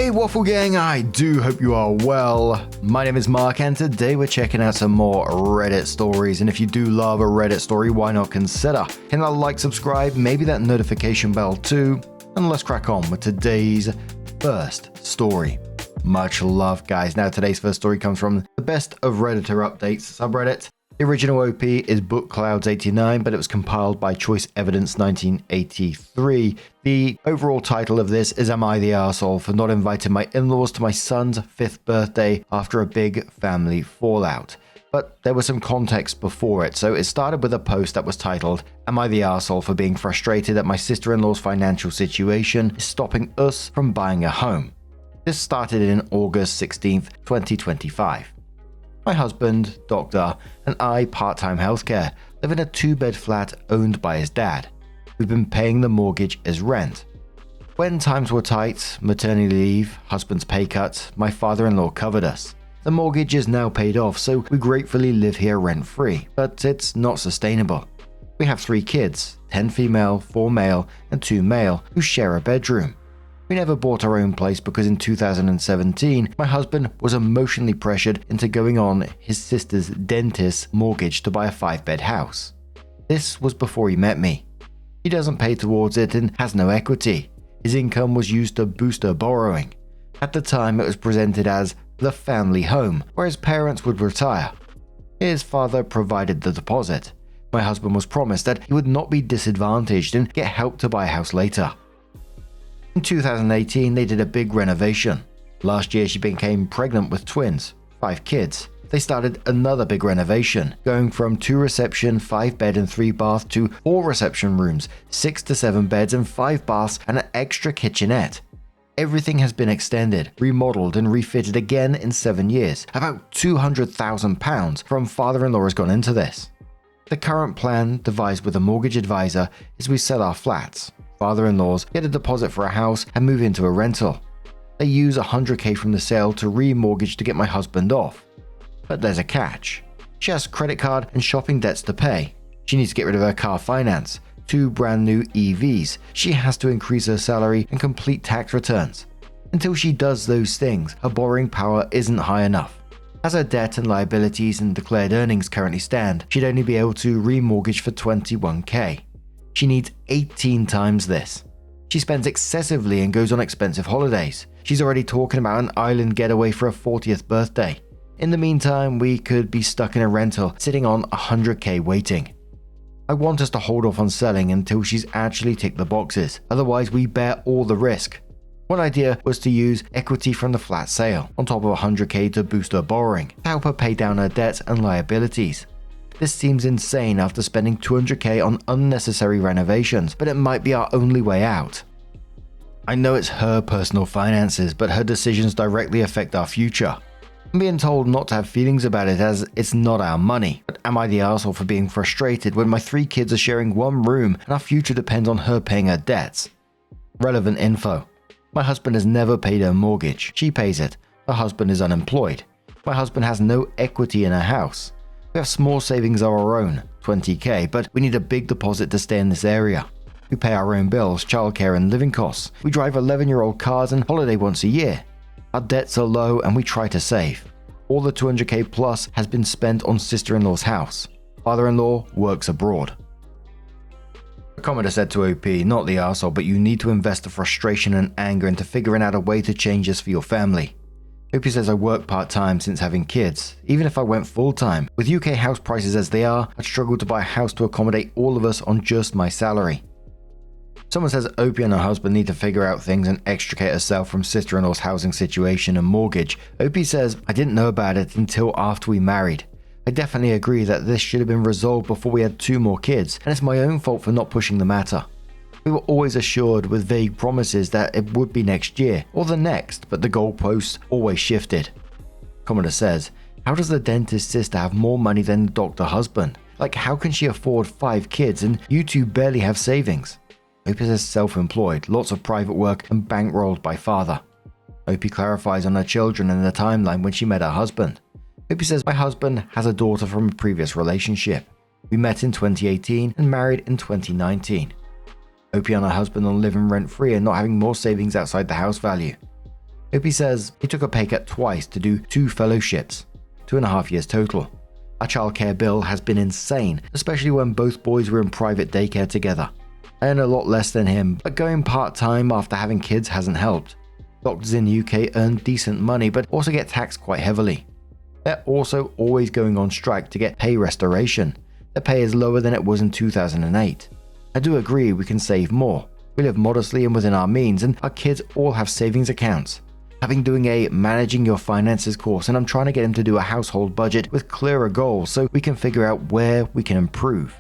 Hey Waffle Gang, I do hope you are well. My name is Mark and today we're checking out some more Reddit stories, and if you do love a Reddit story, why not consider hitting that like, subscribe, maybe that notification bell too, and let's crack on with today's first story. Much love guys. Now today's first story comes from the Best of Redditor Updates subreddit. The original OP is BookClouds89, but it was compiled by Choice Evidence 1983. The overall title of this is Am I the Arsehole for not inviting my in-laws to my son's 5th birthday after a big family fallout? But there was some context before it, so it started with a post that was titled, Am I the Arsehole for being frustrated that my sister-in-law's financial situation is stopping us from buying a home? This started in August 16th, 2025. My husband, doctor, and I, part-time healthcare, live in a 2-bed flat owned by his dad. We've been paying the mortgage as rent. When times were tight, maternity leave, husband's pay cut, my father-in-law covered us. The mortgage is now paid off, so we gratefully live here rent-free, but it's not sustainable. We have 3 kids, 10 female, 4 male, and 2 male, who share a bedroom. We never bought our own place because in 2017, my husband was emotionally pressured into going on his sister's dentist's mortgage to buy a 5-bed house. This was before he met me. He doesn't pay towards it and has no equity. His income was used to boost her borrowing. At the time, it was presented as the family home, where his parents would retire. His father provided the deposit. My husband was promised that he would not be disadvantaged and get help to buy a house later. In 2018, they did a big renovation. Last year, she became pregnant with twins, 5 kids. They started another big renovation, going from 2 reception, 5-bed and 3-bath to 4 reception rooms, 6 to 7 beds and 5 baths and an extra kitchenette. Everything has been extended, remodeled and refitted again in 7 years. About £200,000 from father-in-law has gone into this. The current plan, devised with a mortgage advisor, is we sell our flats. Father-in-laws get a deposit for a house and move into a rental. They use $100,000 from the sale to remortgage to get my husband off. But there's a catch. She has credit card and shopping debts to pay. She needs to get rid of her car finance, 2 brand new EVs. She has to increase her salary and complete tax returns. Until she does those things, her borrowing power isn't high enough. As her debt and liabilities and declared earnings currently stand, she'd only be able to remortgage for $21,000. She needs 18 times this. She spends excessively and goes on expensive holidays. She's already talking about an island getaway for her 40th birthday. In the meantime, we could be stuck in a rental sitting on $100,000 waiting. I want us to hold off on selling until she's actually ticked the boxes, otherwise we bear all the risk. One idea was to use equity from the flat sale, on top of $100,000 to boost her borrowing, to help her pay down her debts and liabilities. This seems insane after spending $200,000 on unnecessary renovations, but it might be our only way out. I know it's her personal finances, but her decisions directly affect our future. I'm being told not to have feelings about it as it's not our money, but am I the arsehole for being frustrated when my 3 kids are sharing one room and our future depends on her paying her debts? Relevant info. My husband has never paid her mortgage. She pays it. Her husband is unemployed. My husband has no equity in her house. We have small savings of our own, $20,000, but we need a big deposit to stay in this area. We pay our own bills, childcare and living costs. We drive 11-year-old cars and holiday once a year. Our debts are low and we try to save. All the $200,000 plus has been spent on sister-in-law's house. Father-in-law works abroad. A commenter said to OP, not the arsehole, but you need to invest the frustration and anger into figuring out a way to change this for your family. OP says I work part-time since having kids. Even if I went full-time, with UK house prices as they are, I'd struggle to buy a house to accommodate all of us on just my salary. Someone says OP and her husband need to figure out things and extricate herself from sister-in-law's housing situation and mortgage. OP says, I didn't know about it until after we married. I definitely agree that this should have been resolved before we had 2 more kids, and it's my own fault for not pushing the matter. We were always assured with vague promises that it would be next year, or the next, but the goalposts always shifted. Commenter says, how does the dentist sister have more money than the doctor husband? Like, how can she afford 5 kids and you 2 barely have savings? OP is self-employed, lots of private work and bankrolled by father. OP clarifies on her children and the timeline when she met her husband. OP says, my husband has a daughter from a previous relationship. We met in 2018 and married in 2019. OP and her husband are living rent-free and not having more savings outside the house value. Opie says he took a pay cut twice to do 2 fellowships, 2.5 years total. Our childcare bill has been insane, especially when both boys were in private daycare together. I earn a lot less than him, but going part-time after having kids hasn't helped. Doctors in the UK earn decent money, but also get taxed quite heavily. They're also always going on strike to get pay restoration. Their pay is lower than it was in 2008. I do agree we can save more. We live modestly and within our means, and our kids all have savings accounts. I've been doing a managing your finances course, and I'm trying to get him to do a household budget with clearer goals so we can figure out where we can improve.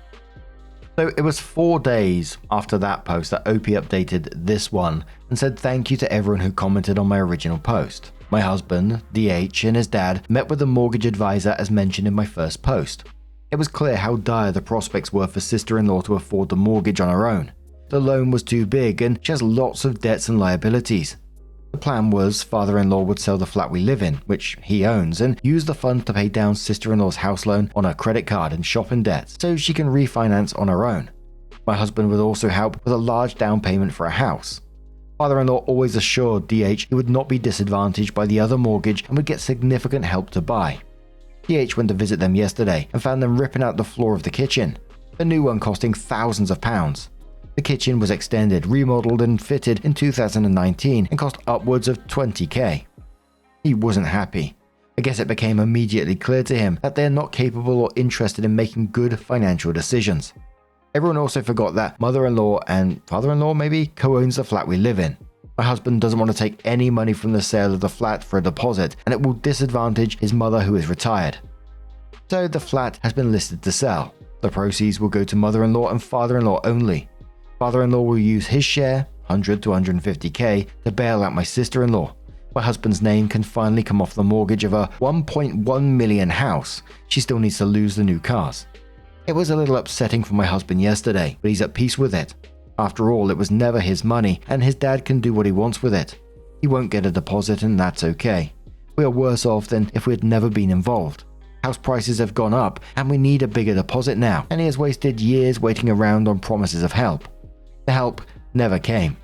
So it was 4 days after that post that Opie updated this one and said thank you to everyone who commented on my original post. My husband, DH, and his dad met with the mortgage advisor as mentioned in my first post. It was clear how dire the prospects were for sister-in-law to afford the mortgage on her own. The loan was too big and she has lots of debts and liabilities. The plan was father-in-law would sell the flat we live in, which he owns, and use the funds to pay down sister-in-law's house loan on her credit card and shopping debts so she can refinance on her own. My husband would also help with a large down payment for a house. Father-in-law always assured DH he would not be disadvantaged by the other mortgage and would get significant help to buy. DH went to visit them yesterday and found them ripping out the floor of the kitchen, the new one costing thousands of pounds. The kitchen was extended, remodeled and fitted in 2019 and cost upwards of 20k. He wasn't happy. I guess it became immediately clear to him that they're not capable or interested in making good financial decisions. Everyone also forgot that mother-in-law and father-in-law maybe co-owns the flat we live in. My husband doesn't want to take any money from the sale of the flat for a deposit, and it will disadvantage his mother who is retired. So the flat has been listed to sell. The proceeds will go to mother-in-law and father-in-law only. Father-in-law will use his share, 100 to 150k, to bail out my sister-in-law. My husband's name can finally come off the mortgage of a 1.1 million house. She still needs to lose the new cars. It was a little upsetting for my husband yesterday, but he's at peace with it. After all, it was never his money, and his dad can do what he wants with it. He won't get a deposit, and that's okay. We are worse off than if we had never been involved. House prices have gone up, and we need a bigger deposit now, and he has wasted years waiting around on promises of help. The help never came.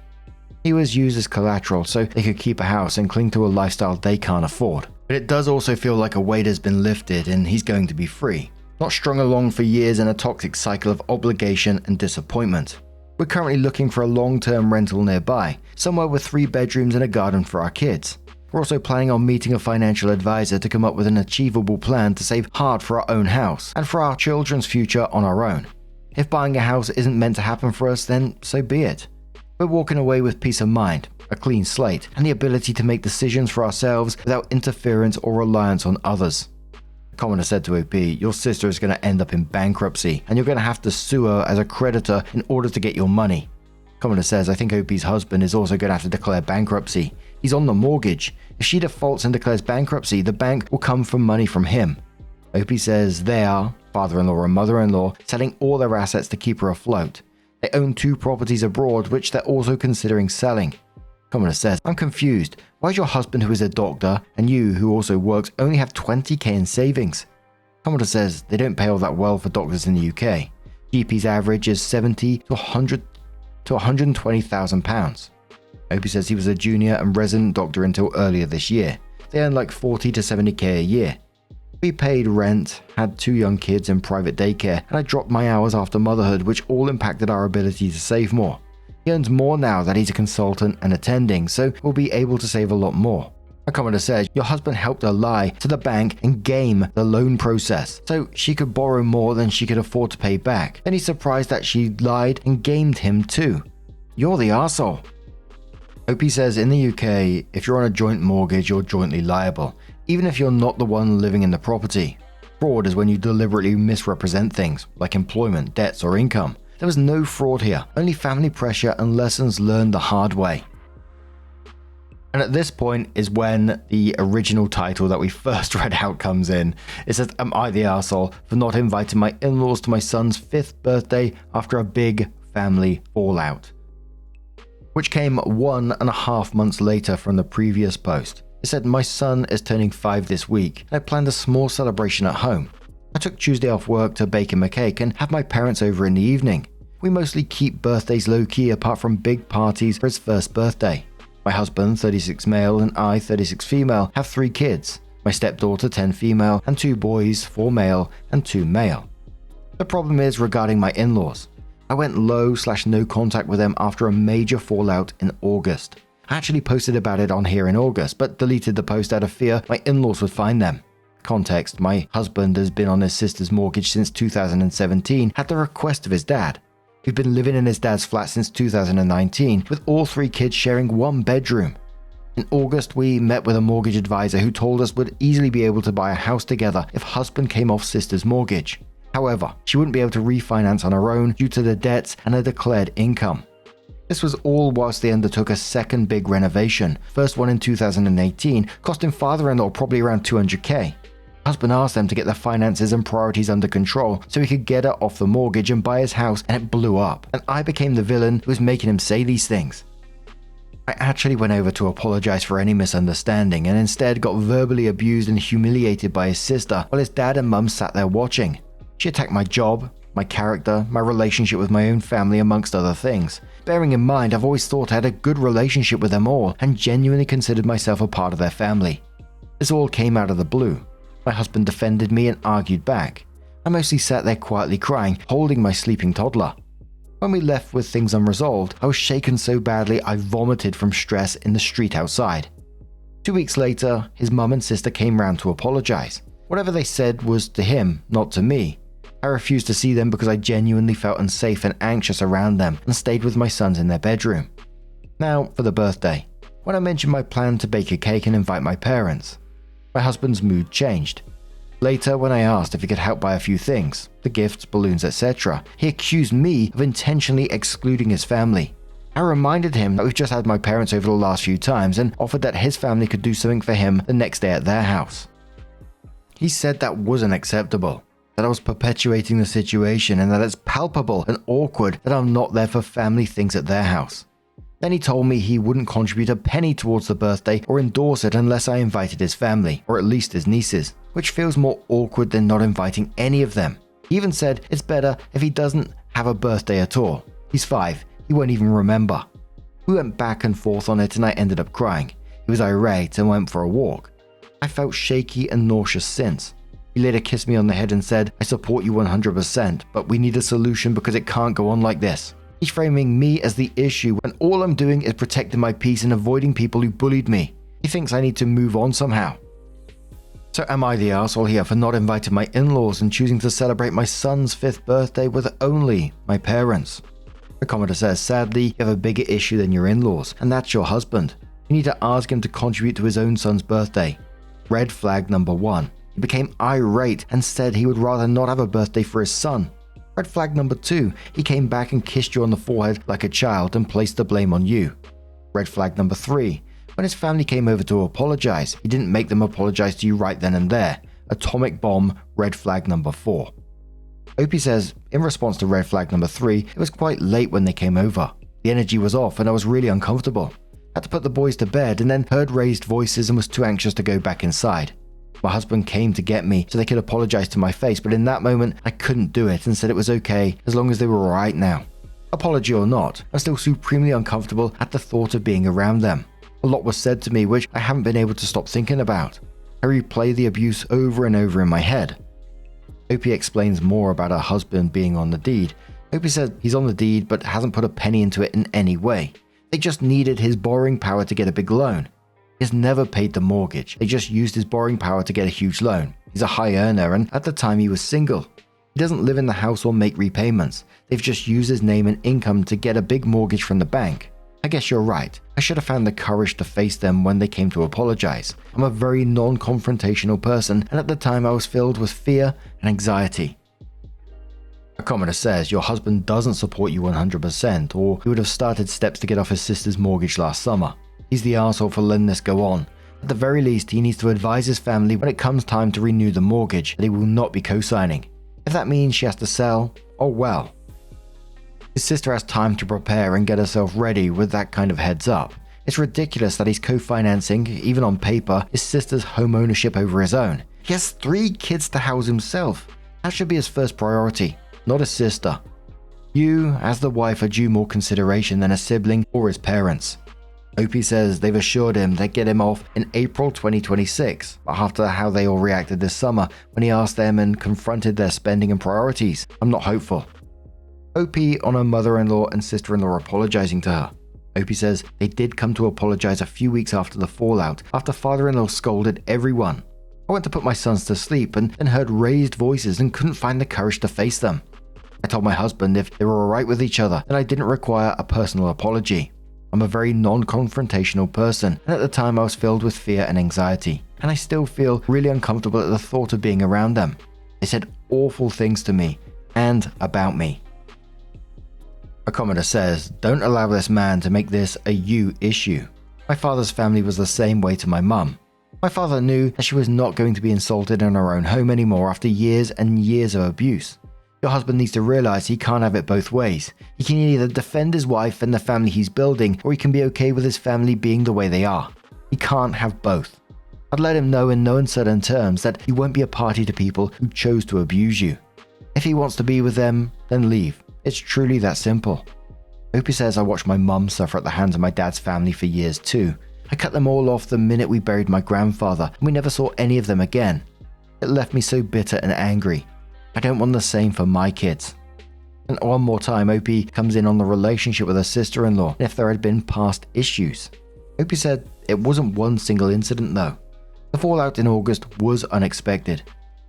He was used as collateral so they could keep a house and cling to a lifestyle they can't afford. But it does also feel like a weight has been lifted and he's going to be free, not strung along for years in a toxic cycle of obligation and disappointment. We're currently looking for a long-term rental nearby, somewhere with 3 bedrooms and a garden for our kids. We're also planning on meeting a financial advisor to come up with an achievable plan to save hard for our own house and for our children's future on our own. If buying a house isn't meant to happen for us, then so be it. We're walking away with peace of mind, a clean slate, and the ability to make decisions for ourselves without interference or reliance on others. The commenter said to OP, your sister is going to end up in bankruptcy, and you're going to have to sue her as a creditor in order to get your money. Commenter says, I think OP's husband is also going to have to declare bankruptcy. He's on the mortgage. If she defaults and declares bankruptcy, the bank will come for money from him. OP says they are, father-in-law and mother-in-law, selling all their assets to keep her afloat. They own 2 properties abroad, which they're also considering selling. Commenter says, I'm confused. Why does your husband, who is a doctor, and you, who also works, only have 20k in savings? Commenter says they don't pay all that well for doctors in the UK. GP's average is 70 to 100 to 120,000 pounds. OP says he was a junior and resident doctor until earlier this year. They earn like 40 to 70k a year. We paid rent, had 2 young kids in private daycare, and I dropped my hours after motherhood, which all impacted our ability to save more. He earns more now that he's a consultant and attending, so we'll be able to save a lot more. A commenter says, your husband helped her lie to the bank and game the loan process, so she could borrow more than she could afford to pay back. Then he's surprised that she lied and gamed him too. You're the arsehole. OP says, in the UK, if you're on a joint mortgage, you're jointly liable, even if you're not the one living in the property. Fraud is when you deliberately misrepresent things, like employment, debts, or income. There was no fraud here, only family pressure and lessons learned the hard way. And at this point is when the original title that we first read out comes in. It says, am I the arsehole for not inviting my in-laws to my son's 5th birthday after a big family fallout? Which came 1.5 months later from the previous post. It said, my son is turning 5 this week, and I planned a small celebration at home. I took Tuesday off work to bake him a cake and have my parents over in the evening. We mostly keep birthdays low-key apart from big parties for his 1st birthday. My husband, 36 male, and I, 36 female, have 3 kids. My stepdaughter, 10 female, and 2 boys, 4 male, and 2 male. The problem is regarding my in-laws. I went low/no contact with them after a major fallout in August. I actually posted about it on here in August, but deleted the post out of fear my in-laws would find them. Context: my husband has been on his sister's mortgage since 2017 at the request of his dad. We've been living in his dad's flat since 2019, with all 3 kids sharing 1 bedroom. In August, we met with a mortgage advisor who told us we'd easily be able to buy a house together if husband came off sister's mortgage. However, she wouldn't be able to refinance on her own due to the debts and her declared income. This was all whilst they undertook a second big renovation, first one in 2018, costing father-in-law probably around $200K. Husband asked them to get their finances and priorities under control so he could get her off the mortgage and buy his house, and it blew up, and I became the villain who was making him say these things. I actually went over to apologize for any misunderstanding and instead got verbally abused and humiliated by his sister while his dad and mum sat there watching. She attacked my job, my character, my relationship with my own family, amongst other things. Bearing in mind, I've always thought I had a good relationship with them all and genuinely considered myself a part of their family. This all came out of the blue. My husband defended me and argued back. I mostly sat there quietly crying, holding my sleeping toddler. When we left with things unresolved, I was shaken so badly I vomited from stress in the street outside. 2 weeks later, his mum and sister came round to apologize. Whatever they said was to him, not to me. I refused to see them because I genuinely felt unsafe and anxious around them and stayed with my sons in their bedroom. Now, for the birthday. When I mentioned my plan to bake a cake and invite my parents, my husband's mood changed. Later, when I asked if he could help buy a few things, the gifts, balloons, etc., he accused me of intentionally excluding his family. I reminded him that we've just had my parents over the last few times and offered that his family could do something for him the next day at their house. He said that wasn't acceptable, that I was perpetuating the situation and that it's palpable and awkward that I'm not there for family things at their house. Then he told me he wouldn't contribute a penny towards the birthday or endorse it unless I invited his family, or at least his nieces, which feels more awkward than not inviting any of them. He even said it's better if he doesn't have a birthday at all. He's 5, he won't even remember. We went back and forth on it and I ended up crying. He was irate and went for a walk. I felt shaky and nauseous since. He later kissed me on the head and said, "I support you 100%, but we need a solution because it can't go on like this." He's framing me as the issue when all I'm doing is protecting my peace and avoiding people who bullied me. He thinks I need to move on somehow. So am I the arsehole here for not inviting my in-laws and choosing to celebrate my son's 5th birthday with only my parents? The commenter says, sadly, you have a bigger issue than your in-laws, and that's your husband. You need to ask him to contribute to his own son's birthday. Red flag number 1. He became irate and said he would rather not have a birthday for his son. Red flag number 2. He came back and kissed you on the forehead like a child and placed the blame on you. Red flag number 3. When his family came over to apologize, he didn't make them apologize to you right then and there. Atomic bomb. Red flag number 4. Opie says, in response to red flag number 3, it was quite late when they came over. The energy was off and I was really uncomfortable. Had to put the boys to bed and then heard raised voices and was too anxious to go back inside. My husband came to get me so they could apologize to my face, but in that moment I couldn't do it and said it was okay as long as they were alright now. Apology or not, I'm still supremely uncomfortable at the thought of being around them. A lot was said to me which I haven't been able to stop thinking about. I replay the abuse over and over in my head. Opie explains more about her husband being on the deed. Opie says he's on the deed but hasn't put a penny into it in any way. They just needed his borrowing power to get a big loan. He has never paid the mortgage. They just used his borrowing power to get a huge loan. He's a high earner and at the time he was single. He doesn't live in the house or make repayments. They've just used his name and income to get a big mortgage from the bank. I guess you're right. I should have found the courage to face them when they came to apologize. I'm a very non-confrontational person and at the time I was filled with fear and anxiety. A commenter says your husband doesn't support you 100% or he would have started steps to get off his sister's mortgage last summer. He's the arsehole for letting this go on. At the very least, he needs to advise his family when it comes time to renew the mortgage that he will not be co-signing. If that means she has to sell, oh well. His sister has time to prepare and get herself ready with that kind of heads up. It's ridiculous that he's co-financing, even on paper, his sister's home ownership over his own. He has 3 kids to house himself. That should be his first priority, not his sister. You, as the wife, are due more consideration than a sibling or his parents. Opie says they've assured him they'd get him off in April 2026, but after how they all reacted this summer when he asked them and confronted their spending and priorities, I'm not hopeful. Opie on her mother-in-law and sister-in-law apologizing to her. Opie says they did come to apologize a few weeks after the fallout, after father-in-law scolded everyone. I went to put my sons to sleep and heard raised voices and couldn't find the courage to face them. I told my husband if they were alright with each other, then I didn't require a personal apology. I'm a very non-confrontational person, and at the time I was filled with fear and anxiety, and I still feel really uncomfortable at the thought of being around them. They said awful things to me and about me. A commenter says, don't allow this man to make this a you issue. My father's family was the same way to my mum. My father knew that she was not going to be insulted in her own home anymore after years and years of abuse. Your husband needs to realize he can't have it both ways. He can either defend his wife and the family he's building, or he can be okay with his family being the way they are. He can't have both. I'd let him know in no uncertain terms that he won't be a party to people who chose to abuse you. If he wants to be with them, then leave. It's truly that simple. Opie says I watched my mum suffer at the hands of my dad's family for years too. I cut them all off the minute we buried my grandfather, and we never saw any of them again. It left me so bitter and angry. I don't want the same for my kids. And one more time, Opie comes in on the relationship with her sister-in-law and if there had been past issues. Opie said it wasn't one single incident though. The fallout in August was unexpected.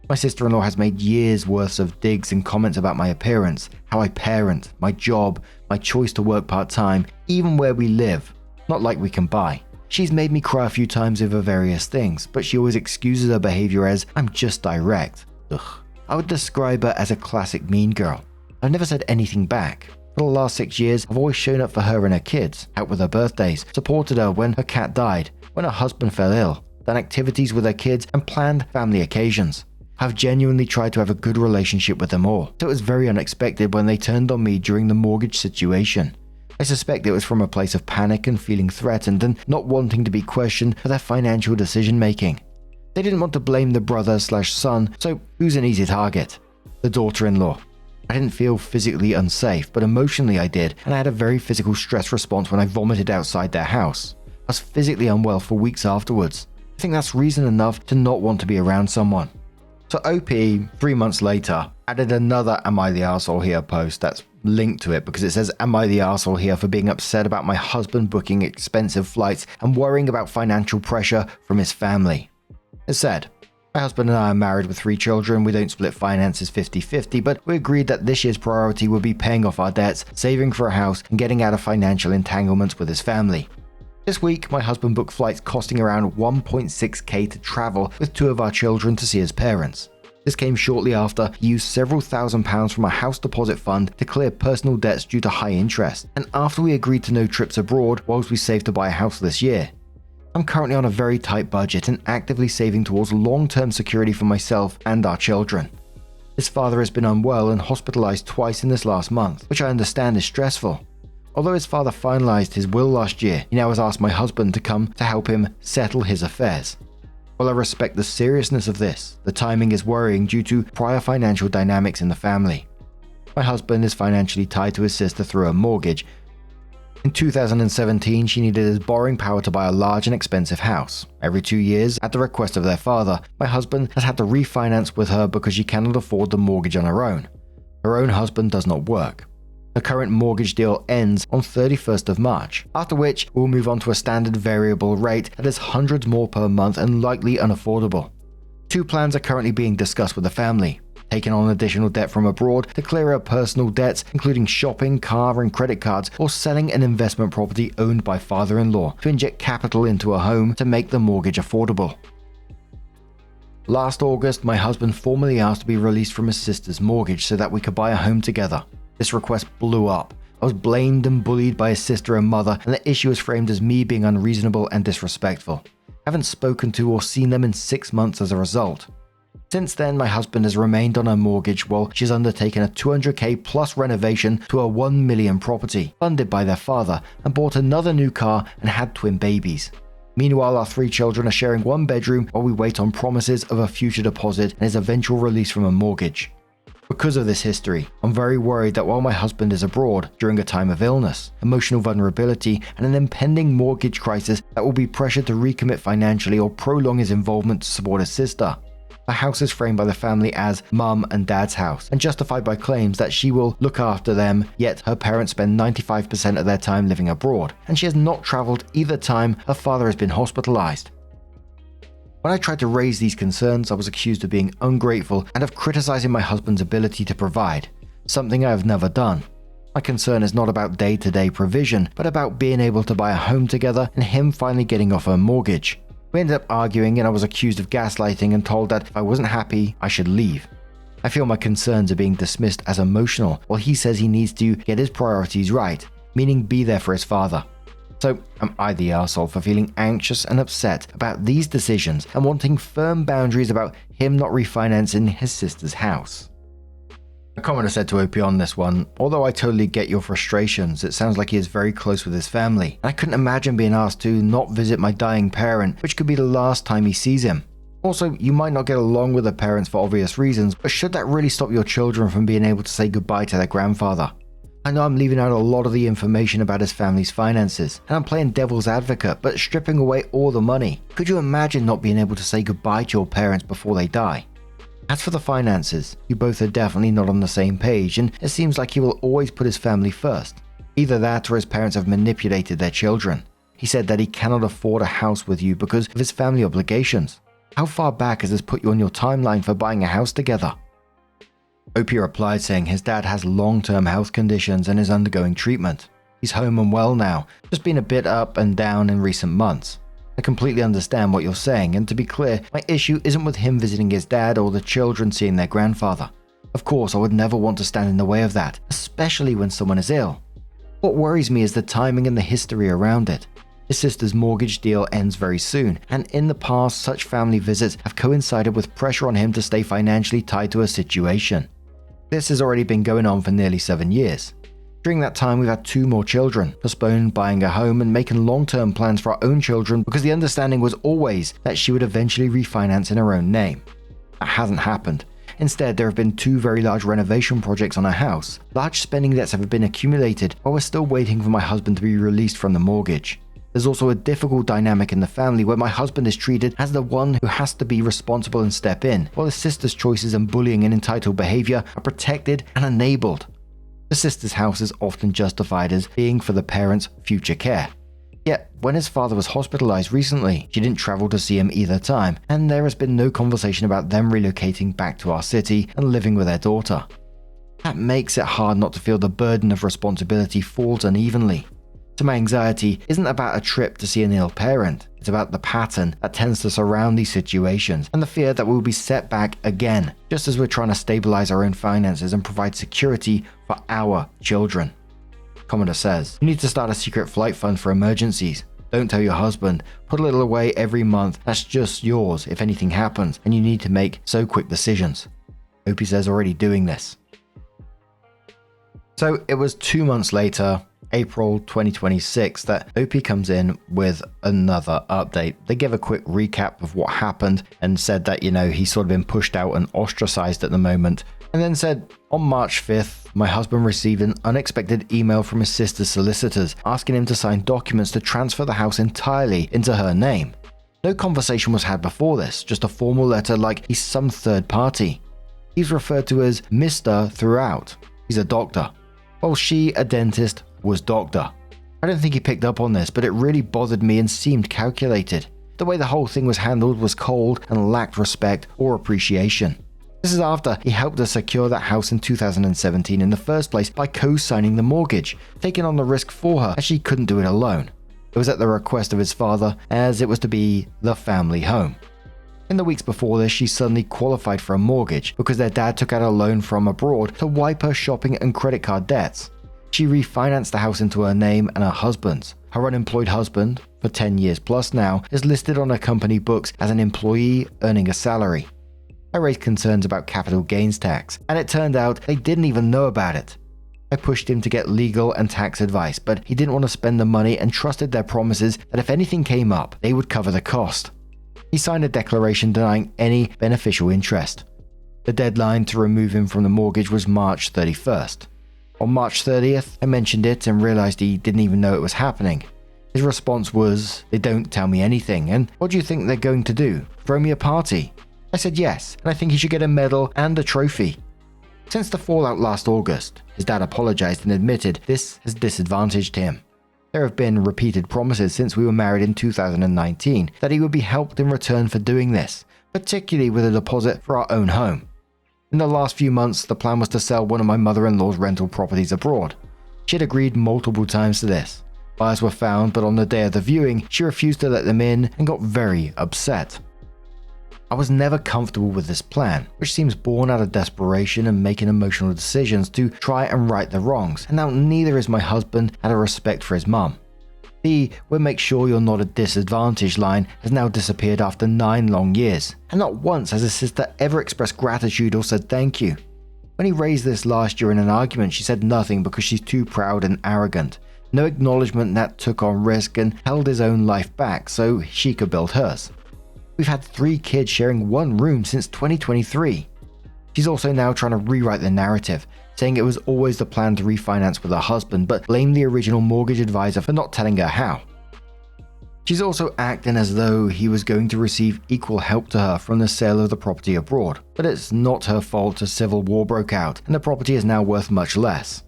My sister-in-law has made years worth of digs and comments about my appearance, how I parent, my job, my choice to work part-time, even where we live. Not like we can buy. She's made me cry a few times over various things, but she always excuses her behavior as I'm just direct. Ugh. I would describe her as a classic mean girl. I've never said anything back. For the last 6 years, I've always shown up for her and her kids, out with her birthdays, supported her when her cat died, when her husband fell ill, done activities with her kids and planned family occasions. I've genuinely tried to have a good relationship with them all, so it was very unexpected when they turned on me during the mortgage situation. I suspect it was from a place of panic and feeling threatened and not wanting to be questioned for their financial decision making. They didn't want to blame the brother/son, so who's an easy target? The daughter-in-law. I didn't feel physically unsafe, but emotionally I did, and I had a very physical stress response when I vomited outside their house. I was physically unwell for weeks afterwards. I think that's reason enough to not want to be around someone. So OP, 3 months later, added another Am I the Arsehole Here post that's linked to it because it says, Am I the Arsehole Here for being upset about my husband booking expensive flights and worrying about financial pressure from his family? It said, my husband and I are married with 3 children. We don't split finances 50-50, but we agreed that this year's priority would be paying off our debts, saving for a house, and getting out of financial entanglements with his family. This week, my husband booked flights costing around 1.6k to travel with 2 of our children to see his parents. This came shortly after he used several £1,000s from a house deposit fund to clear personal debts due to high interest, and after we agreed to no trips abroad whilst we saved to buy a house this year. I'm currently on a very tight budget and actively saving towards long-term security for myself and our children. His father has been unwell and hospitalized twice in this last month, which I understand is stressful. Although his father finalized his will last year, he now has asked my husband to come to help him settle his affairs. While I respect the seriousness of this, the timing is worrying due to prior financial dynamics in the family. My husband is financially tied to his sister through a mortgage. In 2017, she needed his borrowing power to buy a large and expensive house. Every 2 years, at the request of their father, my husband has had to refinance with her because she cannot afford the mortgage on her own. Her own husband does not work. Her current mortgage deal ends on 31st of March, after which we'll move on to a standard variable rate that is hundreds more per month and likely unaffordable. 2 plans are currently being discussed with the family. Taking on additional debt from abroad to clear her personal debts, including shopping, car and credit cards, or selling an investment property owned by father-in-law to inject capital into a home to make the mortgage affordable. Last August, my husband formally asked to be released from his sister's mortgage so that we could buy a home together. This request blew up. I was blamed and bullied by his sister and mother, and the issue was framed as me being unreasonable and disrespectful. I haven't spoken to or seen them in 6 months as a result. Since then, my husband has remained on her mortgage while she's undertaken a 200k plus renovation to a 1 million property, funded by their father, and bought another new car and had twin babies. Meanwhile, our 3 children are sharing 1 bedroom while we wait on promises of a future deposit and his eventual release from a mortgage. Because of this history, I'm very worried that while my husband is abroad during a time of illness, emotional vulnerability, and an impending mortgage crisis, that will be pressured to recommit financially or prolong his involvement to support his sister. The house is framed by the family as Mum and Dad's house and justified by claims that she will look after them, yet her parents spend 95% of their time living abroad, and she has not travelled either time her father has been hospitalised. When I tried to raise these concerns, I was accused of being ungrateful and of criticising my husband's ability to provide, something I have never done. My concern is not about day-to-day provision, but about being able to buy a home together and him finally getting off her mortgage. We ended up arguing and I was accused of gaslighting and told that if I wasn't happy, I should leave. I feel my concerns are being dismissed as emotional, while he says he needs to get his priorities right, meaning be there for his father. So, am I the arsehole for feeling anxious and upset about these decisions and wanting firm boundaries about him not refinancing his sister's house? A commenter said to OP on this one, although I totally get your frustrations, it sounds like he is very close with his family, and I couldn't imagine being asked to not visit my dying parent, which could be the last time he sees him. Also, you might not get along with the parents for obvious reasons, but should that really stop your children from being able to say goodbye to their grandfather? I know I'm leaving out a lot of the information about his family's finances, and I'm playing devil's advocate, but stripping away all the money. Could you imagine not being able to say goodbye to your parents before they die? As for the finances, you both are definitely not on the same page, and it seems like he will always put his family first. Either that or his parents have manipulated their children. He said that he cannot afford a house with you because of his family obligations. How far back has this put you on your timeline for buying a house together? OP replied saying his dad has long-term health conditions and is undergoing treatment. He's home and well now, just been a bit up and down in recent months. I completely understand what you're saying, and to be clear, my issue isn't with him visiting his dad or the children seeing their grandfather. Of course, I would never want to stand in the way of that, especially when someone is ill. What worries me is the timing and the history around it. His sister's mortgage deal ends very soon, and in the past, such family visits have coincided with pressure on him to stay financially tied to a situation. This has already been going on for nearly 7 years. During that time, we've had 2 more children, postponed buying a home and making long-term plans for our own children because the understanding was always that she would eventually refinance in her own name. That hasn't happened. Instead, there have been 2 very large renovation projects on our house. Large spending debts have been accumulated while we're still waiting for my husband to be released from the mortgage. There's also a difficult dynamic in the family where my husband is treated as the one who has to be responsible and step in, while his sister's choices and bullying and entitled behavior are protected and enabled. The sister's house is often justified as being for the parents' future care. Yet, when his father was hospitalized recently, she didn't travel to see him either time, and there has been no conversation about them relocating back to our city and living with their daughter. That makes it hard not to feel the burden of responsibility falls unevenly. So my anxiety isn't about a trip to see an ill parent, it's about the pattern that tends to surround these situations and the fear that we will be set back again, just as we're trying to stabilize our own finances and provide security for our children. Commenter says, you need to start a secret flight fund for emergencies. Don't tell your husband, put a little away every month, that's just yours if anything happens and you need to make so quick decisions. Opie says already doing this. So it was 2 months later, April 2026, that OP comes in with another update. They give a quick recap of what happened and said that, he's sort of been pushed out and ostracized at the moment. And then said, on March 5th, my husband received an unexpected email from his sister's solicitors asking him to sign documents to transfer the house entirely into her name. No conversation was had before this, just a formal letter like he's some third party. He's referred to as Mr. throughout. He's a doctor, while she, a dentist, was doctor. I don't think he picked up on this, but it really bothered me and seemed calculated. The way the whole thing was handled was cold and lacked respect or appreciation. This is after he helped her secure that house in 2017 in the first place by co-signing the mortgage, taking on the risk for her as she couldn't do it alone. It was at the request of his father, as it was to be the family home. In the weeks before this, she suddenly qualified for a mortgage because their dad took out a loan from abroad to wipe her shopping and credit card debts. She refinanced the house into her name and her husband's. Her unemployed husband, for 10 years plus now, is listed on her company books as an employee earning a salary. I raised concerns about capital gains tax, and it turned out they didn't even know about it. I pushed him to get legal and tax advice, but he didn't want to spend the money and trusted their promises that if anything came up, they would cover the cost. He signed a declaration denying any beneficial interest. The deadline to remove him from the mortgage was March 31st. On March 30th, I mentioned it and realized he didn't even know it was happening. His response was, "They don't tell me anything, and what do you think they're going to do? Throw me a party?" I said yes, and I think he should get a medal and a trophy. Since the fallout last August, his dad apologized and admitted this has disadvantaged him. There have been repeated promises since we were married in 2019 that he would be helped in return for doing this, particularly with a deposit for our own home. In the last few months, the plan was to sell one of my mother-in-law's rental properties abroad. She had agreed multiple times to this. Buyers were found, but on the day of the viewing, she refused to let them in and got very upset. I was never comfortable with this plan, which seems born out of desperation and making emotional decisions to try and right the wrongs, and now neither is my husband out of respect for his mum. The "we'll make sure you're not at disadvantage" line has now disappeared after 9 long years, and not once has his sister ever expressed gratitude or said thank you. When he raised this last year in an argument, she said nothing because she's too proud and arrogant. No acknowledgement that took on risk and held his own life back so she could build hers. We've had 3 kids sharing one room since 2023. She's also now trying to rewrite the narrative, saying it was always the plan to refinance with her husband, but blamed the original mortgage advisor for not telling her how. She's also acting as though he was going to receive equal help to her from the sale of the property abroad, but it's not her fault a civil war broke out and the property is now worth much less.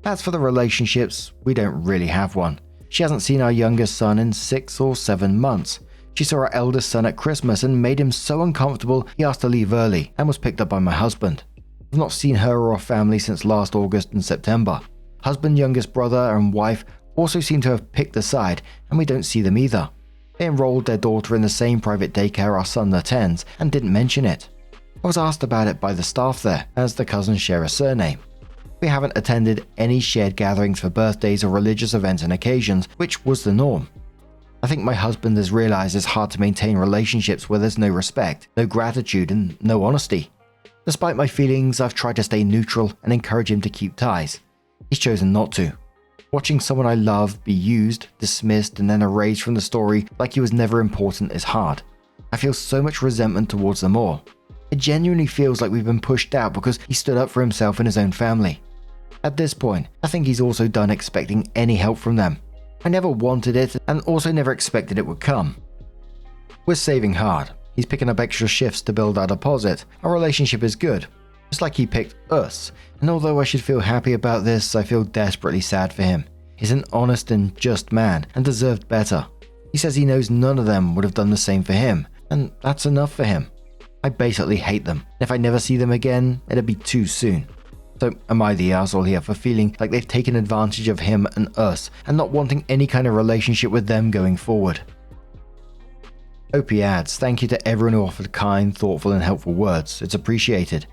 As for the relationships, we don't really have one. She hasn't seen our youngest son in 6 or 7 months. She saw our eldest son at Christmas and made him so uncomfortable he asked to leave early and was picked up by my husband. I've not seen her or our family since last August and September. Husband, youngest brother and wife also seem to have picked a side, and we don't see them either. They enrolled their daughter in the same private daycare our son attends and didn't mention it. I was asked about it by the staff there, as the cousins share a surname. We haven't attended any shared gatherings for birthdays or religious events and occasions, which was the norm. I think my husband has realized it's hard to maintain relationships where there's no respect, no gratitude, and no honesty. Despite my feelings, I've tried to stay neutral and encourage him to keep ties. He's chosen not to. Watching someone I love be used, dismissed, and then erased from the story like he was never important is hard. I feel so much resentment towards them all. It genuinely feels like we've been pushed out because he stood up for himself and his own family. At this point, I think he's also done expecting any help from them. I never wanted it and also never expected it would come. We're saving hard. He's picking up extra shifts to build our deposit. Our relationship is good. It's like he picked us. And although I should feel happy about this, I feel desperately sad for him. He's an honest and just man and deserved better. He says he knows none of them would have done the same for him, and that's enough for him. I basically hate them. If I never see them again, it'll be too soon. So am I the asshole here for feeling like they've taken advantage of him and us and not wanting any kind of relationship with them going forward? Opie adds, "Thank you to everyone who offered kind, thoughtful and helpful words. It's appreciated.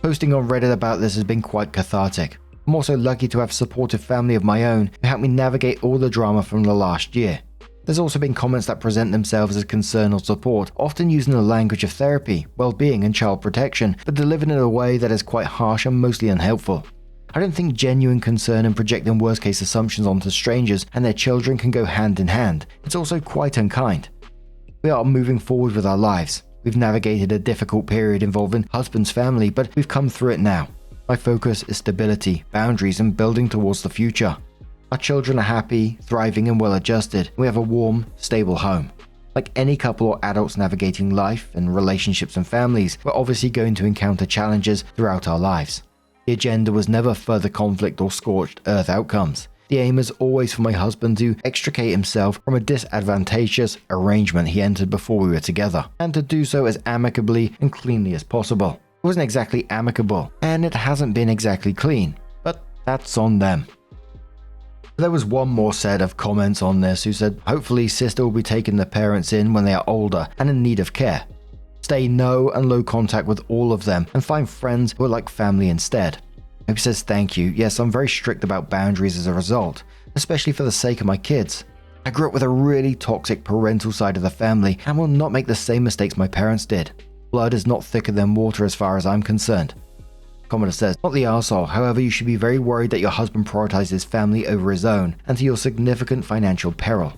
Posting on Reddit about this has been quite cathartic. I'm also lucky to have a supportive family of my own who helped me navigate all the drama from the last year. There's also been comments that present themselves as concern or support, often using the language of therapy, well-being and child protection, but delivered in a way that is quite harsh and mostly unhelpful. I don't think genuine concern and projecting worst-case assumptions onto strangers and their children can go hand in hand. It's also quite unkind. We are moving forward with our lives. We've navigated a difficult period involving husband's family, but we've come through it now. My focus is stability, boundaries, and building towards the future. Our children are happy, thriving, and well-adjusted. We have a warm, stable home. Like any couple or adults navigating life and relationships and families, we're obviously going to encounter challenges throughout our lives. The agenda was never further conflict or scorched earth outcomes. The aim is always for my husband to extricate himself from a disadvantageous arrangement he entered before we were together, and to do so as amicably and cleanly as possible. It wasn't exactly amicable, and it hasn't been exactly clean, but that's on them." There was one more set of comments on this who said, "Hopefully sister will be taking the parents in when they are older and in need of care. Stay no and low contact with all of them and find friends who are like family instead." Hope says, "Thank you. Yes, I'm very strict about boundaries as a result, especially for the sake of my kids. I grew up with a really toxic parental side of the family and will not make the same mistakes my parents did. Blood is not thicker than water as far as I'm concerned." Commenter says, "Not the arsehole, however, you should be very worried that your husband prioritizes family over his own and to your significant financial peril.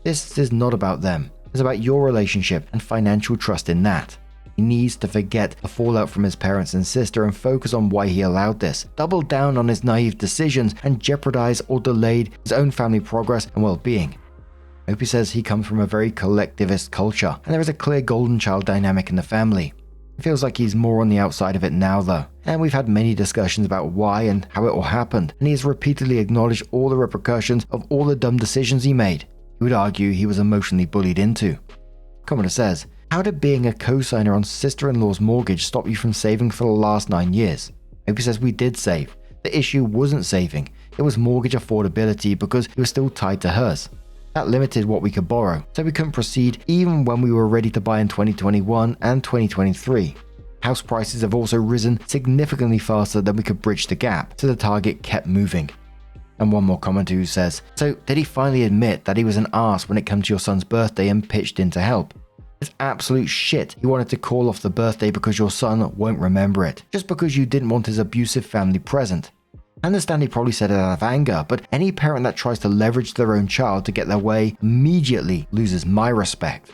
This is not about them. It's about your relationship and financial trust in that. He needs to forget the fallout from his parents and sister and focus on why he allowed this, double down on his naive decisions, and jeopardize or delayed his own family progress and well-being. Opie says he comes from a very collectivist culture, and there is a clear golden child dynamic in the family. It feels like he's more on the outside of it now though, and we've had many discussions about why and how it all happened, and he has repeatedly acknowledged all the repercussions of all the dumb decisions he made. He would argue he was emotionally bullied into. Commenter says, how did being a co-signer on sister-in-law's mortgage stop you from saving for the last 9 years? Opie says we did save. The issue wasn't saving, it was mortgage affordability because he was still tied to hers. That limited what we could borrow, so we couldn't proceed even when we were ready to buy in 2021 and 2023. House prices have also risen significantly faster than we could bridge the gap, so the target kept moving. And one more commenter who says, so did he finally admit that he was an arse when it came to your son's birthday and pitched in to help? It's absolute shit he wanted to call off the birthday because your son won't remember it, just because you didn't want his abusive family present. I understand he probably said it out of anger, but any parent that tries to leverage their own child to get their way immediately loses my respect.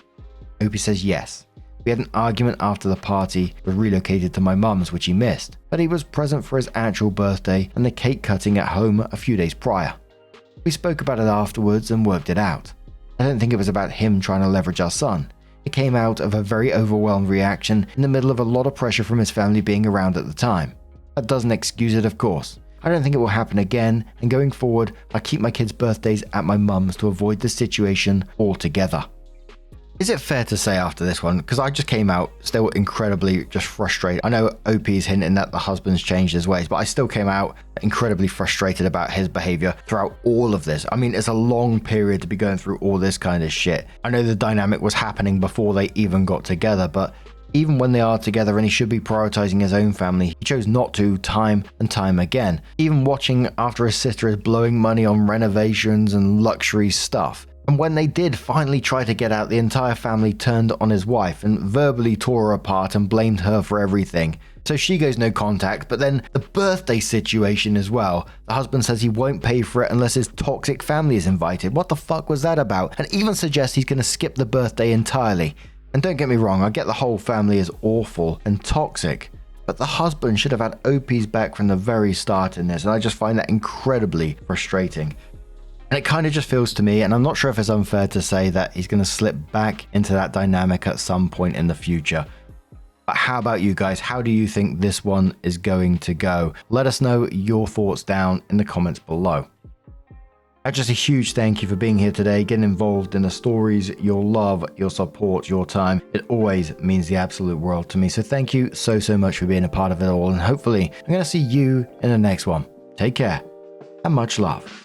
Opie says yes. We had an argument after the party was relocated to my mum's, which he missed, but he was present for his actual birthday and the cake cutting at home a few days prior. We spoke about it afterwards and worked it out. I don't think it was about him trying to leverage our son. It came out of a very overwhelmed reaction in the middle of a lot of pressure from his family being around at the time. That doesn't excuse it, of course. I don't think it will happen again, and going forward, I keep my kids' birthdays at my mum's to avoid this situation altogether. Is it fair to say after this one, because I just came out still incredibly just frustrated. I know OP's hinting that the husband's changed his ways, but I still came out incredibly frustrated about his behavior throughout all of this. I mean, it's a long period to be going through all this kind of shit. I know the dynamic was happening before they even got together, but even when they are together and he should be prioritizing his own family, he chose not to time and time again. Even watching after his sister is blowing money on renovations and luxury stuff. And when they did finally try to get out, the entire family turned on his wife and verbally tore her apart and blamed her for everything. So she goes no contact, but then the birthday situation as well. The husband says he won't pay for it unless his toxic family is invited. What the fuck was that about? And even suggests he's going to skip the birthday entirely. And don't get me wrong, I get the whole family is awful and toxic, but the husband should have had OP's back from the very start in this, and I just find that incredibly frustrating. And it kind of just feels to me, and I'm not sure if it's unfair to say that he's going to slip back into that dynamic at some point in the future. But how about you guys? How do you think this one is going to go? Let us know your thoughts down in the comments below. Just a huge thank you for being here today, getting involved in the stories, your love, your support, your time. It always means the absolute world to me. So thank you so much for being a part of it all. And hopefully I'm going to see you in the next one. Take care and much love.